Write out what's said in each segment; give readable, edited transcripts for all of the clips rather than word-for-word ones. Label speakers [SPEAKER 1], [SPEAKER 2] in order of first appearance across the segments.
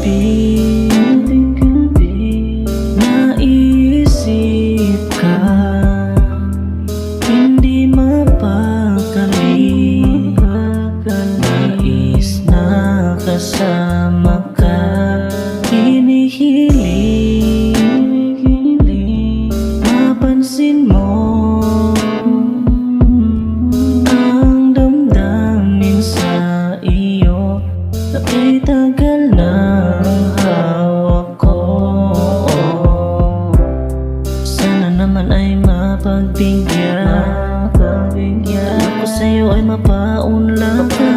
[SPEAKER 1] gabi naisip ka, hindi mapakali. Nais na kasama ka, hinihiling mapansin mo ang damdamin sa iyo na itagal ng hawak ko. Sana naman ay mapagbigyan ako sa'yo ay mapaunlak ka,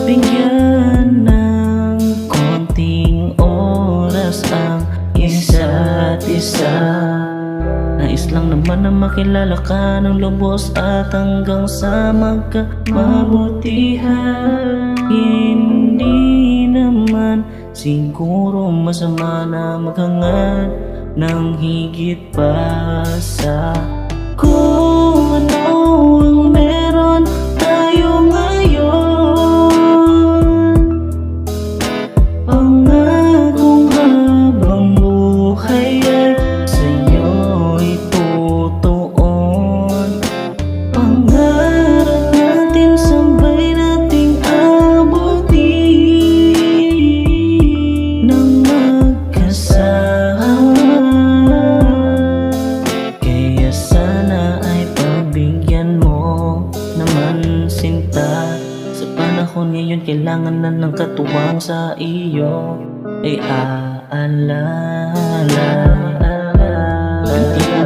[SPEAKER 1] bigyan ng konting oras ang isa't isa. Nais lang naman na makilala ka ng lubos at hanggang sa magkamabutihan. Hindi naman siguro masama na maghangad ng higit pa sa kung ano ang meron tayo ngayon. Pangakong habang buhay ay sa'yo itutuon. Pangarap natin sabay nating abutin ng magkasama. Kaya sana ay pagbigyan mo naman sinta. Sa panahon ngayon kailangan na ng katuwang sa iyo ay aalala.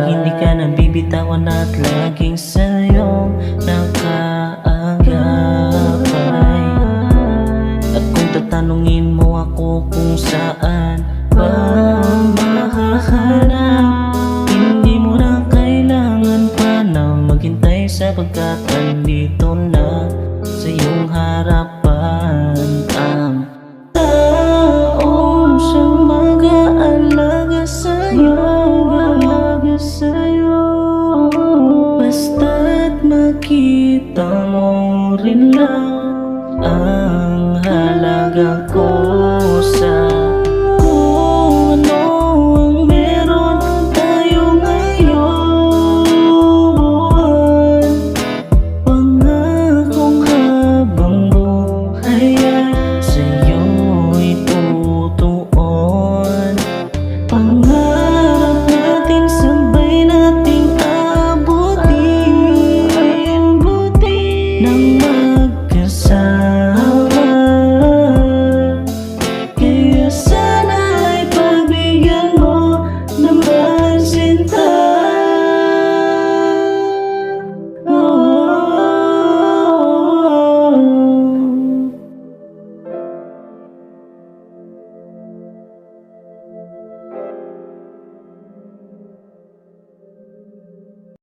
[SPEAKER 1] Hindi ka nabibitawan at laging sa'yo nakaagapay. At kung tatanungin mo ako kung saan ba mahahanap, hindi mo na kailangan pa na maghintay sapagkat andito na sa iyong harapan ang taong siyang mag-aalaga sa'yo. Basta't makita mo rin lang ang halaga ko sa